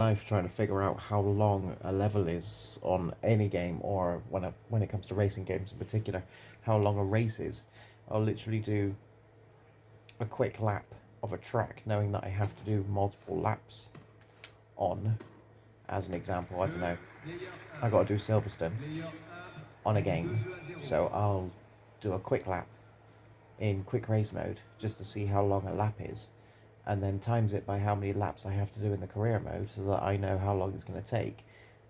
life trying to figure out how long a level is on any game, or when it comes to racing games in particular, how long a race is. I'll literally do a quick lap of a track, knowing that I have to do multiple laps on. As an example, I don't know, I got to do Silverstone on a game, so I'll do a quick lap in quick race mode just to see how long a lap is, and then times it by how many laps I have to do in the career mode so that I know how long it's going to take,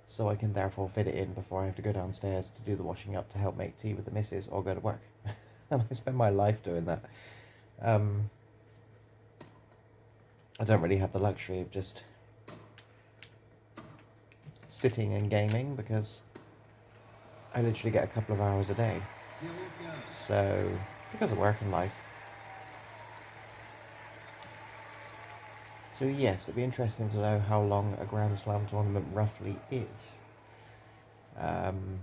so I can therefore fit it in before I have to go downstairs to do the washing up to help make tea with the missus or go to work. And I spend my life doing that. Um, I don't really have the luxury of just sitting and gaming because I literally get a couple of hours a day. So, because of work and life. So yes, it'd be interesting to know how long a Grand Slam tournament roughly is. Um,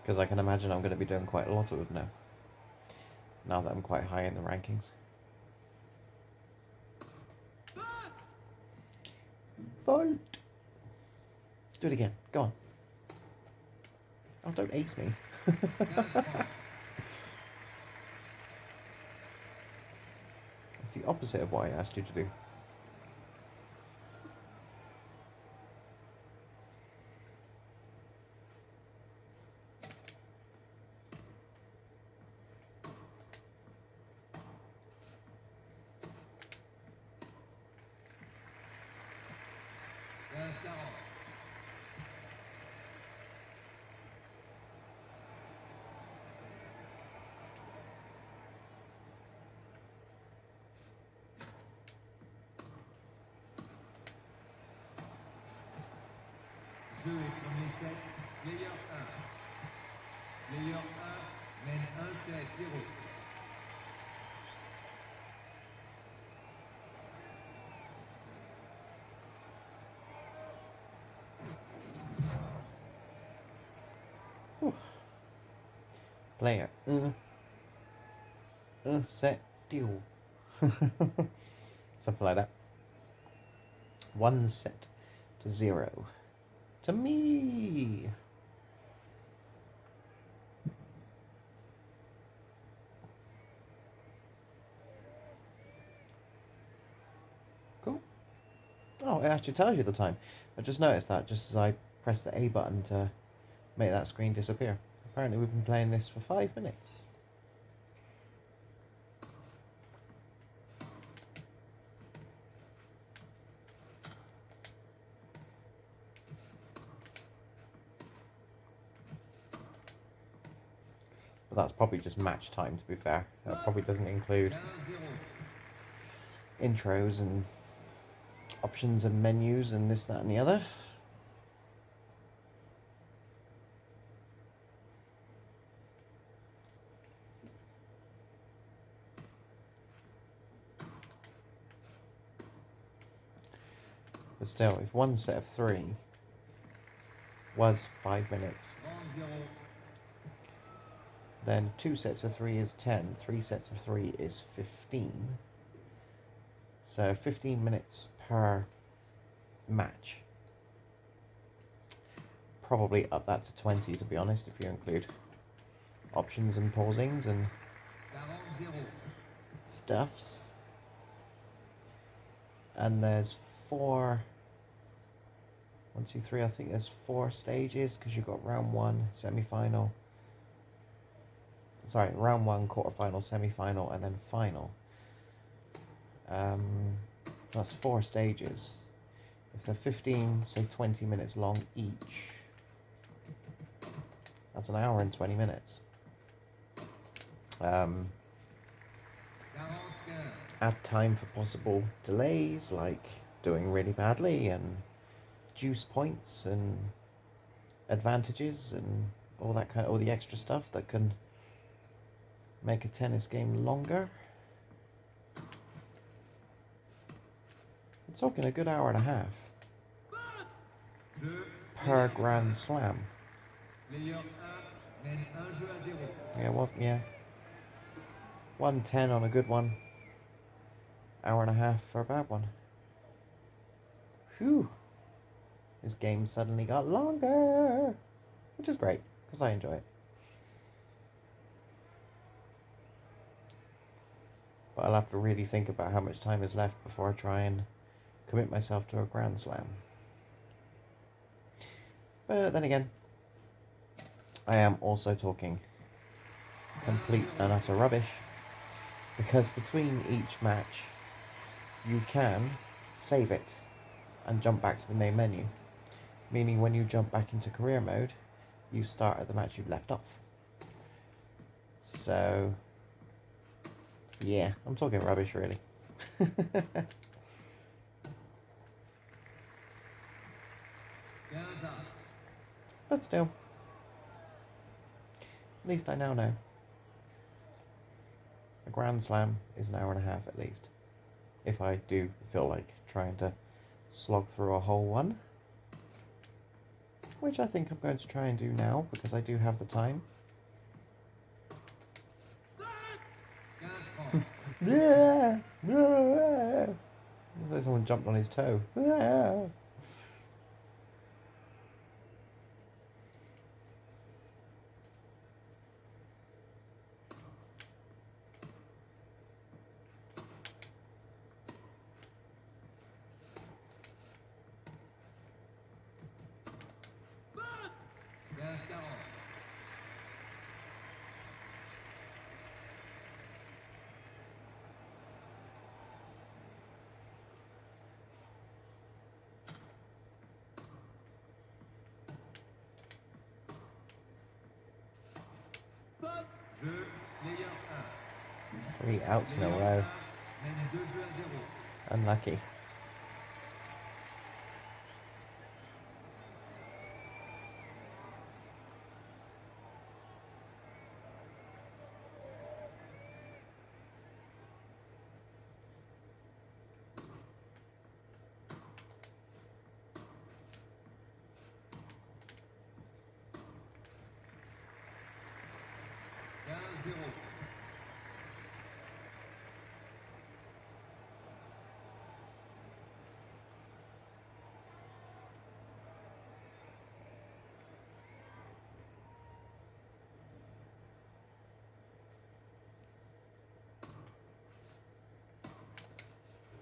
because I can imagine I'm going to be doing quite a lot of it now that I'm quite high in the rankings. Volt! Do it again. Go on. Oh, don't ace me. It's the opposite of what I asked you to do. Jeu et premier set, player 1. Player 1 mène 1-7-0. Player. Set, deal. Something like that. 1-0 to me. Cool. Oh, it actually tells you the time. I just noticed that just as I pressed the A button to make that screen disappear. Apparently we've been playing this for 5 minutes. But that's probably just match time, to be fair. That probably doesn't include intros and options and menus and this, that and the other. But still, if one set of 3 was 5 minutes, then 2 sets of 3 is 10, 3 sets of 3 is 15. So 15 minutes per match. Probably up that to 20, to be honest, if you include options and pausings and stuffs. And there's 4, 1, 2, 3, I think there's 4 stages, because you've got round 1, semi-final, sorry, round 1, quarter-final, semi-final, and then final. So that's 4 stages. If they're 15, say 20 minutes long each, that's an hour and 20 minutes. Add time for possible delays, like doing really badly, and juice points and advantages and all the extra stuff that can make a tennis game longer. We're talking a good hour and a half per Grand Slam. Player 1 mène un jeu à 0. Yeah. 1:10 on a good one. Hour and a half for a bad one. Phew. This game suddenly got longer, which is great because I enjoy it. But I'll have to really think about how much time is left before I try and commit myself to a Grand Slam. But then again, I am also talking complete and utter rubbish because between each match you can save it and jump back to the main menu, meaning when you jump back into career mode you start at the match you've left off. So yeah, I'm talking rubbish really. But still, at least I now know. A Grand Slam is an hour and a half at least. If I do feel like trying to slog through a whole one. Which I think I'm going to try and do now because I do have the time. Yeah! Someone jumped on his toe. Yeah. Jeu, player 3 outs in a 1. row. Mène 2 jeux à 0. Unlucky.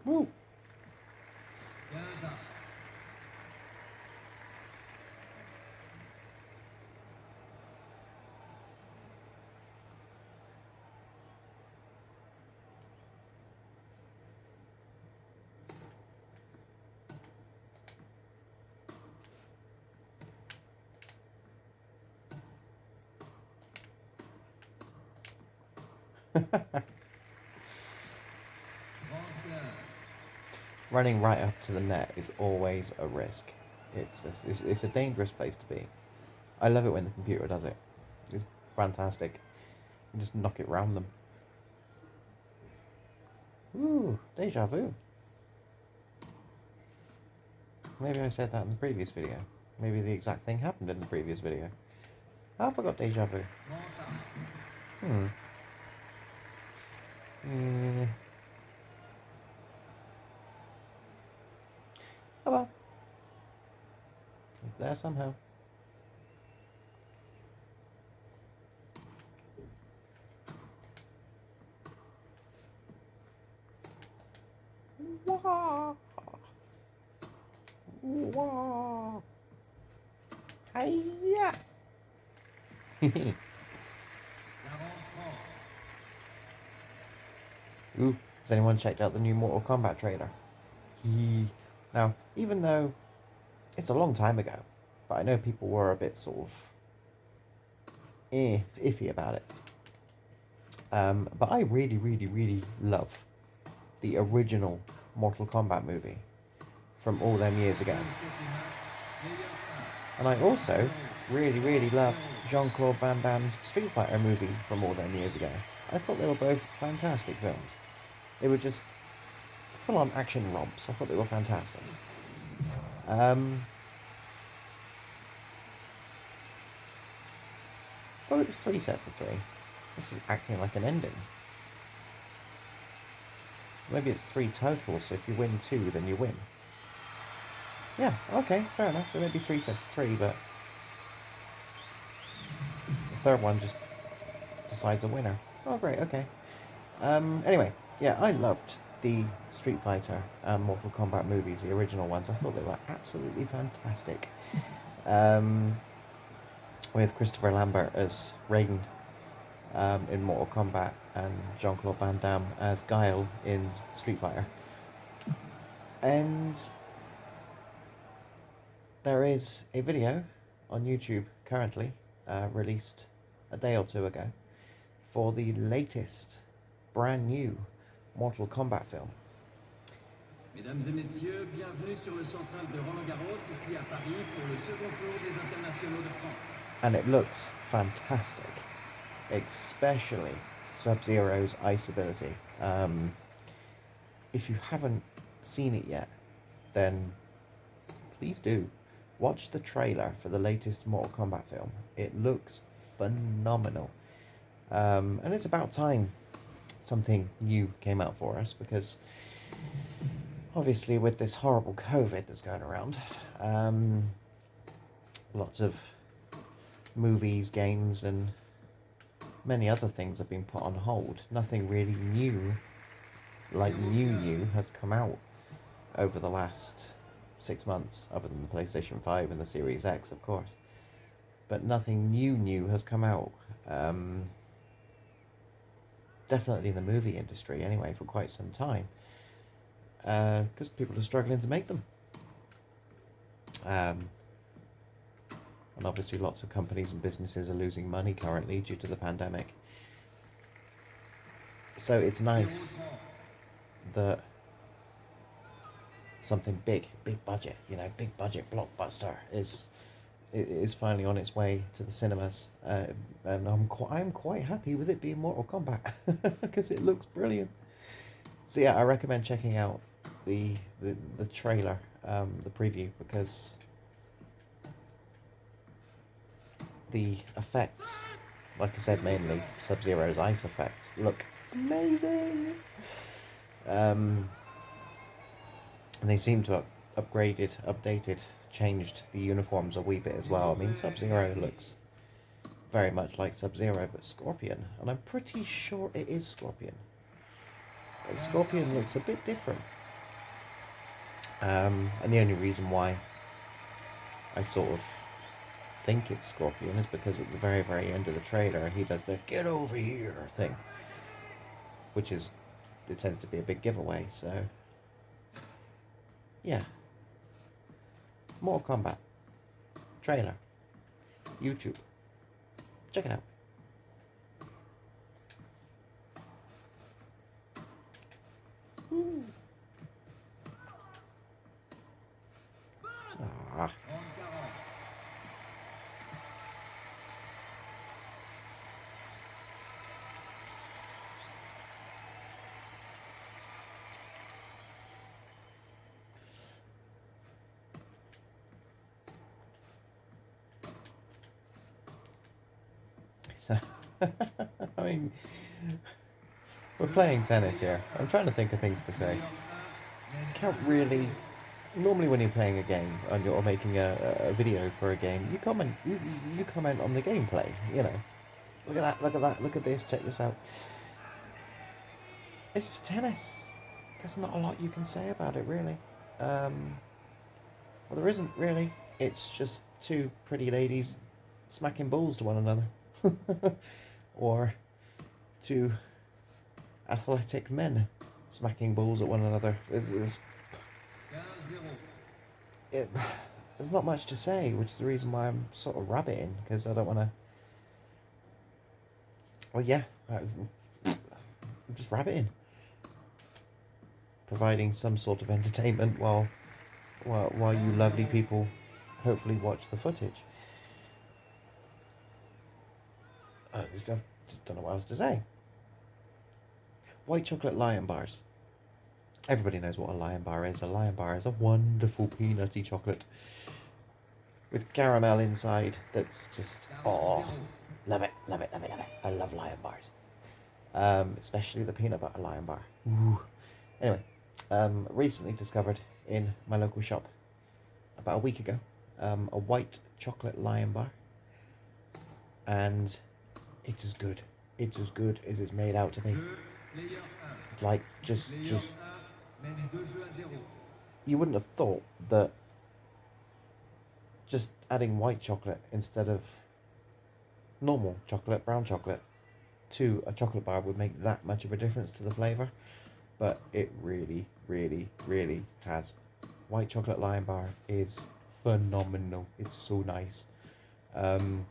Woo! 15. Running right up to the net is always a risk. It's a dangerous place to be. I love it when the computer does it. It's fantastic. You just knock it round them. Ooh, deja vu. Maybe I said that in the previous video. Maybe the exact thing happened in the previous video. I forgot deja vu. Yeah. Oh well. It's there somehow. Wah! Wah! Hiya! Ooh, has anyone checked out the new Mortal Kombat trailer? Now, even though it's a long time ago, but I know people were a bit sort of iffy about it. But I really, really, really love the original Mortal Kombat movie from all them years ago. And I also really, really love Jean-Claude Van Damme's Street Fighter movie from all them years ago. I thought they were both fantastic films. They were just full-on action romps. I thought they were fantastic. thought it was 3 sets of 3. This is acting like an ending. Maybe it's 3 total, so if you win 2, then you win. Yeah, okay, fair enough. There may be 3 sets of 3, but the third one just decides a winner. Oh, great, okay. Anyway, yeah, I loved the Street Fighter and Mortal Kombat movies, the original ones. I thought they were absolutely fantastic. With Christopher Lambert as Raiden in Mortal Kombat and Jean-Claude Van Damme as Guile in Street Fighter. And there is a video on YouTube currently, released a day or two ago, for the latest, brand new Mortal Kombat film. Mesdames et messieurs, bienvenue sur le central de Roland-Garros, ici à Paris, pour le second tour des internationaux de France. And it looks fantastic, especially Sub-Zero's ice ability. If you haven't seen it yet, then please do. Watch the trailer for the latest Mortal Kombat film. It looks phenomenal. And it's about time something new came out for us, because obviously with this horrible COVID that's going around, lots of movies, games, and many other things have been put on hold. Nothing really new, like new, has come out over the last 6 months, other than the PlayStation 5 and the Series X, of course. But nothing new has come out. Definitely in the movie industry, anyway, for quite some time. Because people are struggling to make them. And obviously lots of companies and businesses are losing money currently due to the pandemic. So it's nice that something big budget, big budget blockbuster is finally on its way to the cinemas, and I'm quite happy with it being Mortal Kombat because it looks brilliant. So yeah, I recommend checking out the trailer, the preview, because the effects, like I said, mainly Sub-Zero's ice effects, look amazing. And they seem to have updated, changed the uniforms a wee bit as well. I mean, Sub-Zero looks very much like Sub-Zero, but Scorpion, and I'm pretty sure it is Scorpion. But Scorpion looks a bit different. And the only reason why I sort of think it's Scorpion is because at the very, very end of the trailer, he does the "get over here" thing, which it tends to be a big giveaway, so yeah. Mortal Kombat trailer, YouTube, check it out. Ah. So, I mean, we're playing tennis here. I'm trying to think of things to say. Can't really. Normally, when you're playing a game and you're making a video for a game, you comment on the gameplay. Look at that, look at that, look at this, check this out. It's just tennis. There's not a lot you can say about it, really. Well, there isn't really. It's just two pretty ladies smacking balls to one another. Or two athletic men smacking balls at one another. There's not much to say, which is the reason why I'm sort of rabbiting, because I don't want to. Well, yeah, I'm just rabbiting, providing some sort of entertainment while you lovely people hopefully watch the footage. I just don't know what else to say. White chocolate Lion bars. Everybody knows what a Lion bar is. A Lion bar is a wonderful peanutty chocolate with caramel inside that's just, Love it, love it, love it, love it. I love Lion bars. Especially the peanut butter Lion bar. Ooh. Anyway, recently discovered in my local shop about a week ago a white chocolate Lion bar, and it's as good. It's as good as it's made out to be. Like just you wouldn't have thought that just adding white chocolate instead of normal chocolate, brown chocolate, to a chocolate bar would make that much of a difference to the flavour, but it really, really, really has. White chocolate Lion bar is phenomenal. It's so nice. And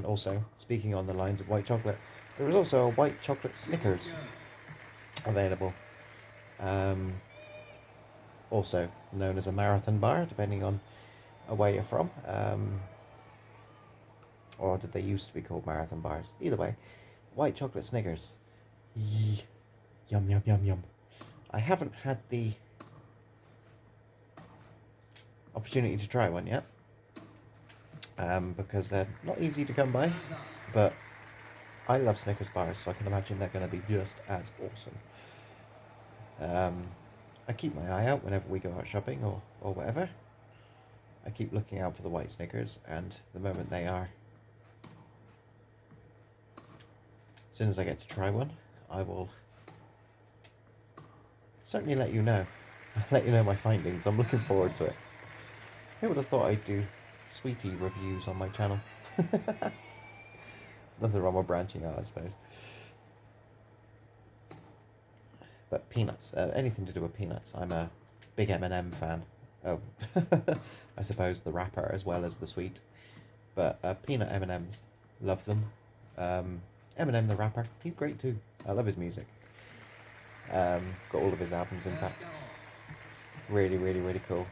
also, speaking on the lines of white chocolate, there is also a white chocolate Snickers available. Also known as a marathon bar, depending on where you're from. Or did they used to be called marathon bars? Either way, white chocolate Snickers. Yee. Yum, yum, yum, yum. I haven't had the opportunity to try one yet, because they're not easy to come by, but I love Snickers bars, so I can imagine they're going to be just as awesome. I keep my eye out whenever we go out shopping or whatever. I keep looking out for the white Snickers, and the moment they are, as soon as I get to try one, I will certainly let you know. I'll let you know my findings. I'm looking forward to it. Who would have thought I'd do sweetie reviews on my channel? Nothing wrong with branching out, I suppose. But peanuts, anything to do with peanuts. I'm a big M&M fan. Oh, I suppose the wrapper as well as the sweet. But peanut M&Ms, love them. Eminem the rapper, he's great too. I love his music. Got all of his albums, in fact. Really, really, really cool.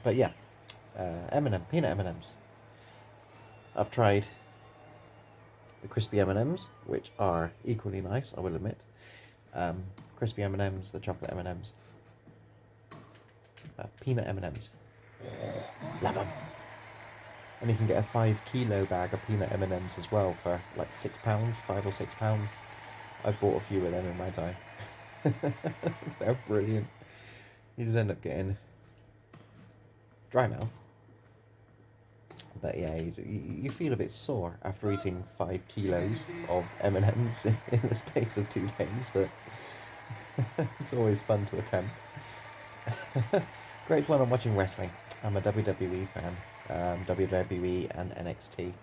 But yeah, M&M, peanut M&Ms. I've tried the crispy M&Ms, which are equally nice, I will admit. Crispy M&Ms, the chocolate M&Ms. Peanut M&Ms. Love them. And you can get a 5 kilo bag of peanut M&Ms as well for like £6, £5 or £6. I've bought a few of them in my time. They're brilliant. You just end up getting dry mouth. But yeah, you feel a bit sore after eating 5 kilos of M&Ms in the space of 2 days, but it's always fun to attempt. Great fun on watching wrestling. I'm a WWE fan. WWE and NXT.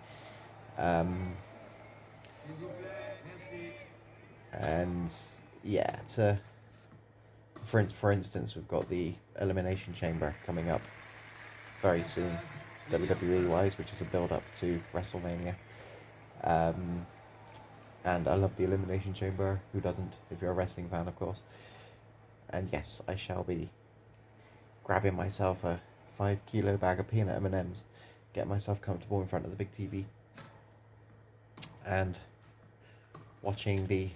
And yeah, for instance, we've got the Elimination Chamber coming up very soon, WWE wise, which is a build up to WrestleMania. And I love the Elimination Chamber. Who doesn't? If you're a wrestling fan, of course. And yes, I shall be grabbing myself a 5 kilo bag of peanut M&Ms, get myself comfortable in front of the big TV, and watching the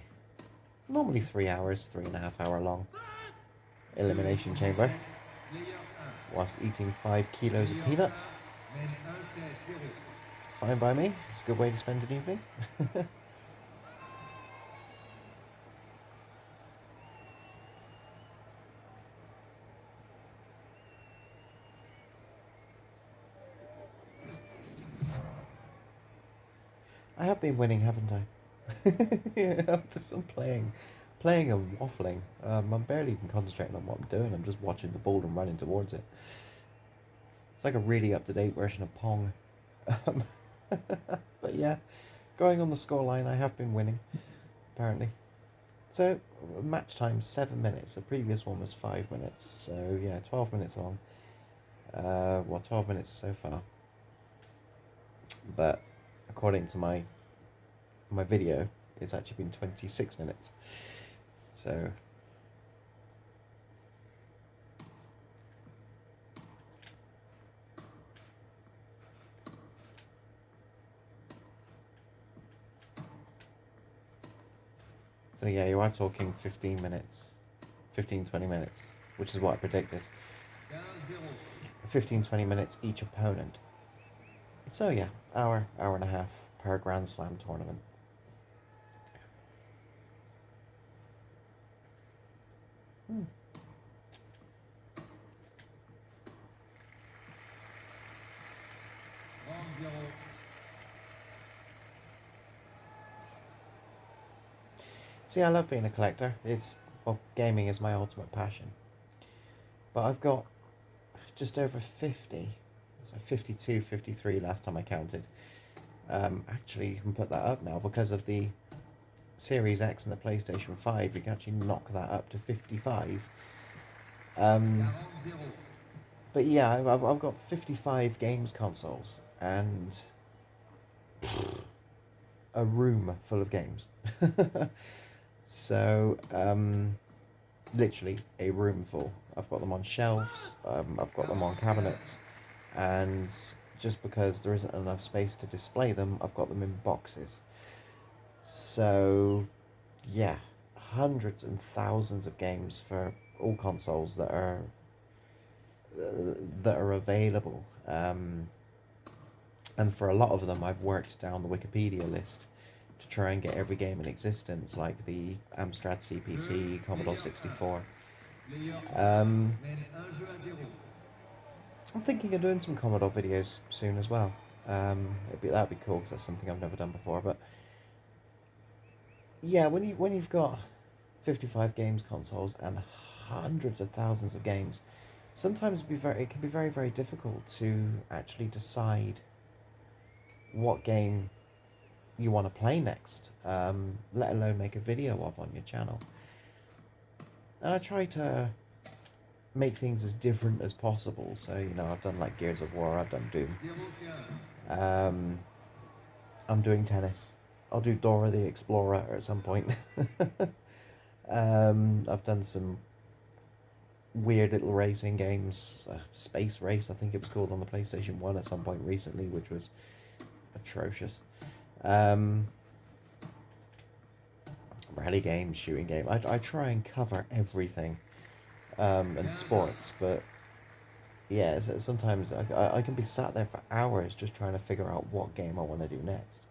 normally 3.5 hour long Elimination Chamber whilst eating 5 kilos of peanuts. Fine by me. It's a good way to spend an evening. I have been winning, haven't I? Yeah, I'm just playing and waffling. I'm barely even concentrating on what I'm doing. I'm just watching the ball and running towards it. It's like a really up-to-date version of Pong. But yeah, going on the scoreline, I have been winning, apparently. So, match time 7 minutes. The previous one was 5 minutes. So yeah, 12 minutes long. 12 minutes so far. But according to my video, it's actually been 26 minutes. So yeah, you are talking 15 minutes, 20 minutes, which is what I predicted. 15, 20 minutes each opponent. So yeah, hour and a half per Grand Slam tournament. Hmm. See, I love being a collector. Well, gaming is my ultimate passion. But I've got just over 50, so 52, 53 last time I counted. Actually, you can put that up now because of the Series X and the PlayStation 5. You can actually knock that up to 55. But yeah, I've got 55 games consoles and a room full of games. So, literally a room full. I've got them on shelves, I've got them on cabinets, and just because there isn't enough space to display them, I've got them in boxes. So, yeah, hundreds and thousands of games for all consoles that are available. And for a lot of them, I've worked down the Wikipedia list to try and get every game in existence, like the Amstrad CPC, Commodore 64. I'm thinking of doing some Commodore videos soon as well. That'd be cool because that's something I've never done before. But yeah, when you've got 55 games consoles and hundreds of thousands of games, sometimes it can be very, very difficult to actually decide what game you want to play next, let alone make a video of on your channel. And I try to make things as different as possible. So, I've done like Gears of War, I've done Doom. I'm doing tennis. I'll do Dora the Explorer at some point. I've done some weird little racing games. Space Race, I think it was called, on the PlayStation 1 at some point recently, which was atrocious. Rally games, shooting game. I try and cover everything, and sports, but yeah, sometimes I can be sat there for hours just trying to figure out what game I want to do next.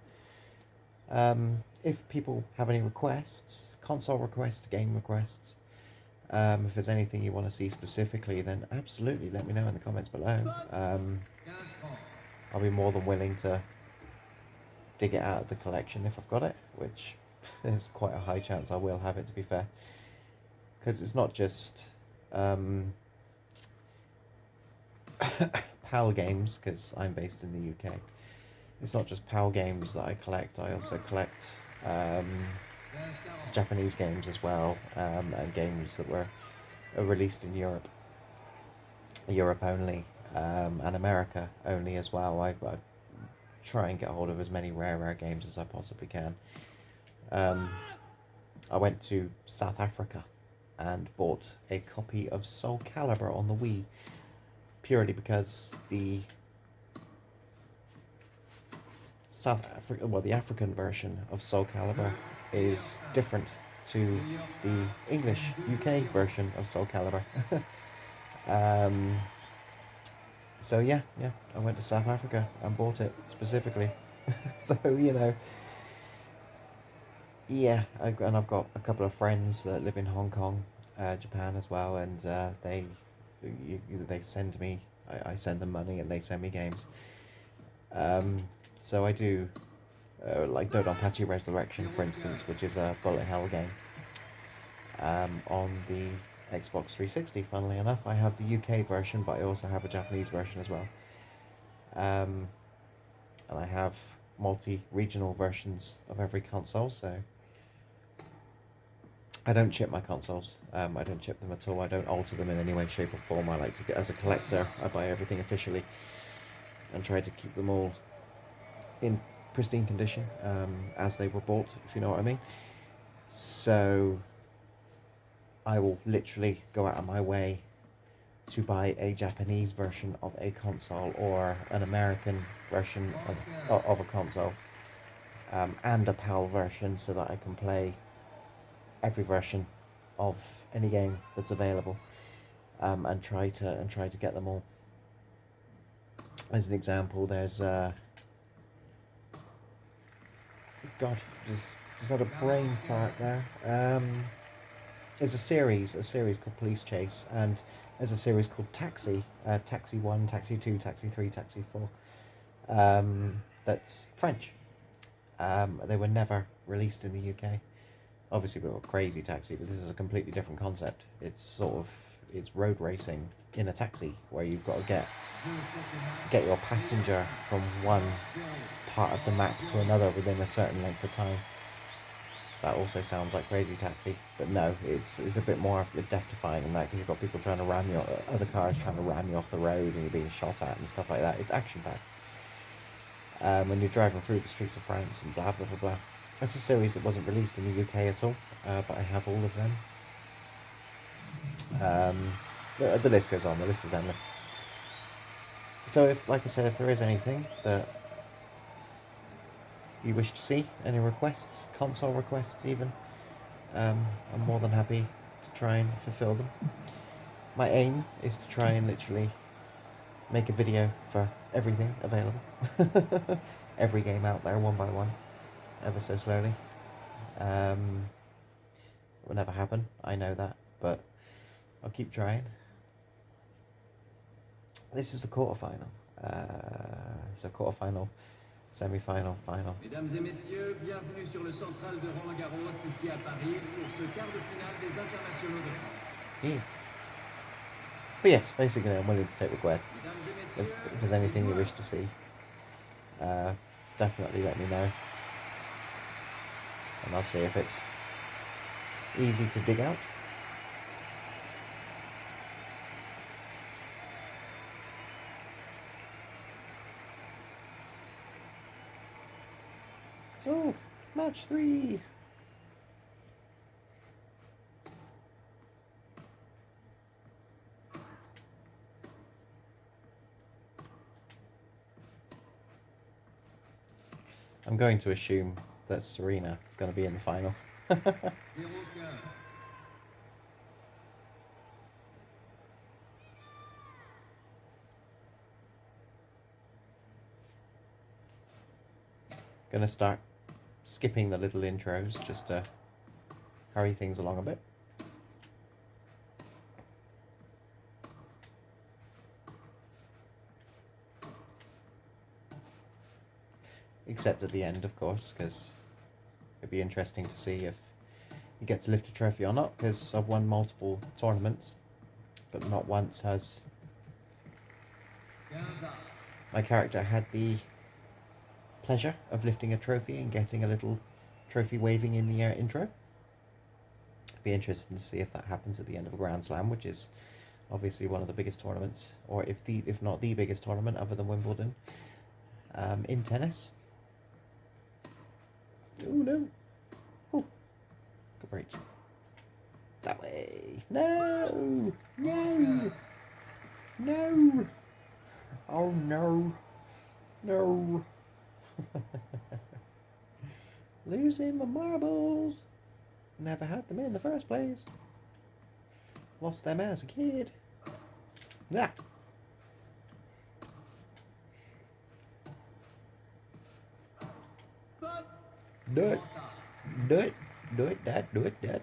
If people have any requests, console requests, game requests, if there's anything you want to see specifically, then absolutely let me know in the comments below. I'll be more than willing to dig it out of the collection if I've got it, which there's quite a high chance I will have it, to be fair. Because it's not just PAL games, because I'm based in the UK. It's not just PAL games that I collect. I also collect Japanese games as well, and games that were released in Europe only, and America only as well. I try and get hold of as many rare games as I possibly can. I went to South Africa and bought a copy of Soul Calibur on the Wii, purely because the the African version of Soul Calibur is different to the English UK version of Soul Calibur. So yeah, I went to South Africa and bought it specifically. So yeah, and I've got a couple of friends that live in Hong Kong, Japan as well, and they send me, I send them money and they send me games. So I do, like Dodonpachi Resurrection, for instance, which is a bullet hell game, on the Xbox 360. Funnily enough, I have the UK version, but I also have a Japanese version as well. And I have multi-regional versions of every console, so I don't chip my consoles. I don't chip them at all. I don't alter them in any way, shape or form. I like to get, as a collector, I buy everything officially and try to keep them all in pristine condition, as they were bought, if you know what I mean. So I will literally go out of my way to buy a Japanese version of a console or an American version of a console, and a PAL version, so that I can play every version of any game that's available, and try to get them all. As an example, there's God, just had a brain fart there. There's a series called Police Chase, and there's a series called Taxi, Taxi 1, Taxi 2, Taxi 3, Taxi 4. That's French. They were never released in the UK. Obviously, we were Crazy Taxi, but this is a completely different concept. It's road racing in a taxi where you've got to get your passenger from one part of the map to another within a certain length of time. That also sounds like Crazy Taxi, but no, it's a bit more death-defying than that, because you've got people trying to ram you, other cars trying to ram you off the road, and you're being shot at and stuff like that. It's action-packed. When you're driving through the streets of France and blah blah blah blah. That's a series that wasn't released in the UK at all, but I have all of them. The list goes on. The list is endless. So, like I said, if there is anything that you wish to see, any requests, console requests even, I'm more than happy to try and fulfill them. My aim is to try and literally make a video for everything available. Every game out there, one by one, ever so slowly. It will never happen, I know that, but I'll keep trying. This is the quarterfinal. So quarterfinal, semi-final, final. Mesdames et messieurs, bienvenue sur le central de Roland-Garros, ici à Paris, pour ce quart de finale des internationaux de France. Yes. But yes, basically I'm willing to take requests. If there's anything you wish to see, definitely let me know. And I'll see if it's easy to dig out. So, match 3. I'm going to assume that Serena is going to be in the final. Gonna start skipping the little intros just to hurry things along a bit. Except at the end, of course, because it'd be interesting to see if you get to lift a trophy or not, because I've won multiple tournaments, but not once has my character had the pleasure of lifting a trophy and getting a little trophy waving in the intro. Be interesting to see if that happens at the end of a Grand Slam, which is obviously one of the biggest tournaments, or if not the biggest tournament other than Wimbledon, in tennis. Oh no! Oh, good breach. That way. No! No! No! Oh no! No! Losing my marbles. Never had them in the first place. Lost them as a kid. Yeah. Do it. Do it. Do it, Dad. Do it, Dad.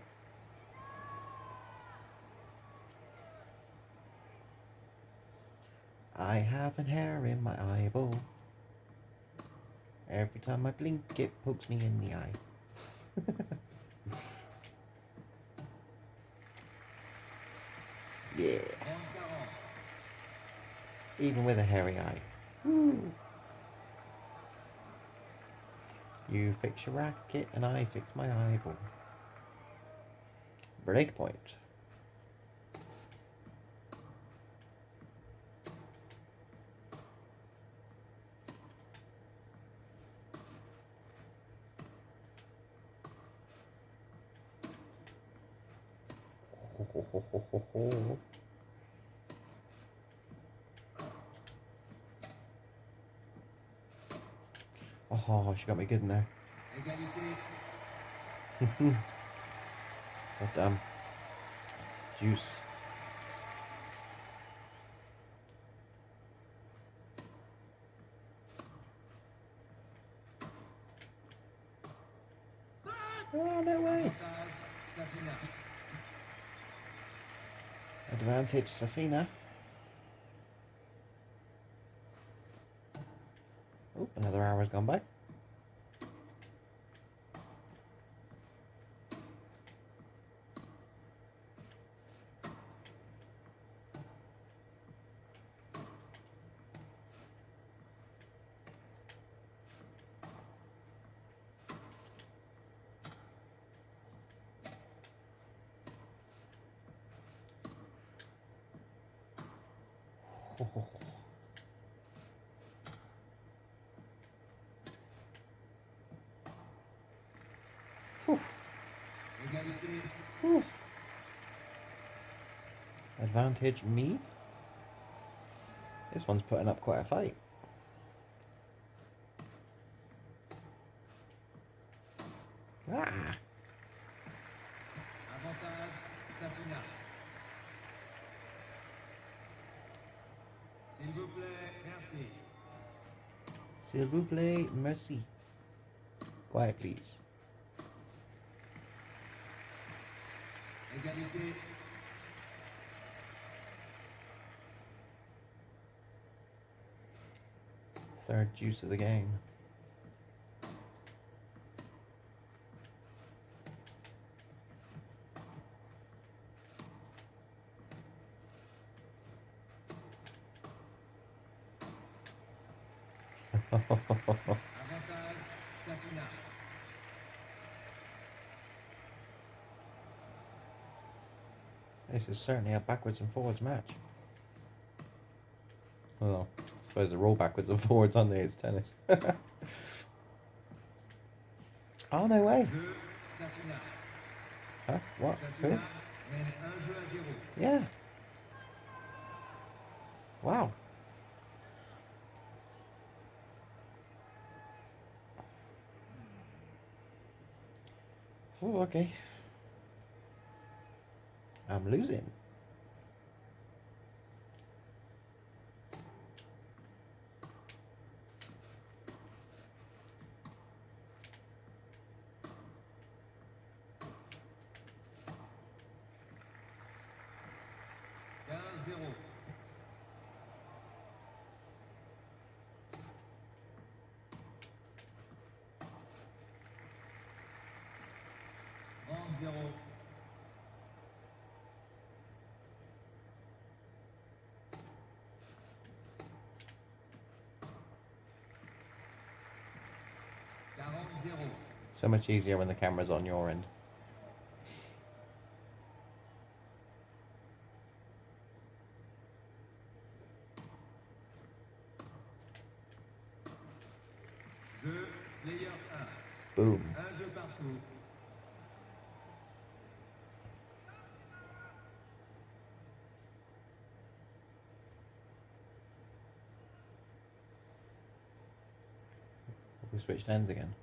I have an hair in my eyeball. Every time I blink, it pokes me in the eye. Yeah. Even with a hairy eye. Woo. You fix your racket and I fix my eyeball. Break point. Oh, she got me good in there. What damn juice. Oh, no way. Avantage, Safina. Advantage, Safina. Oh, another hour's gone by. Égalité. Advantage, me. This one's putting up quite a fight. Ah! Avantage, Safina. S'il vous plaît, merci. S'il vous plaît, merci. Quiet, please. Égalité. Third juice of the game. Avantage, Safina. This is certainly a backwards and forwards match. Well, I suppose they're all backwards and forwards, aren't they? It's tennis. Oh, no way. Jeu, Safina. Huh? What? Who? Safina mène 1 jeu à 0. Yeah. Wow. Oh, okay. I'm losing. Zéro. Rang 0. So much easier when the camera's on your end. Jeu, player 1. Boom. Un jeu partout. We switched ends again.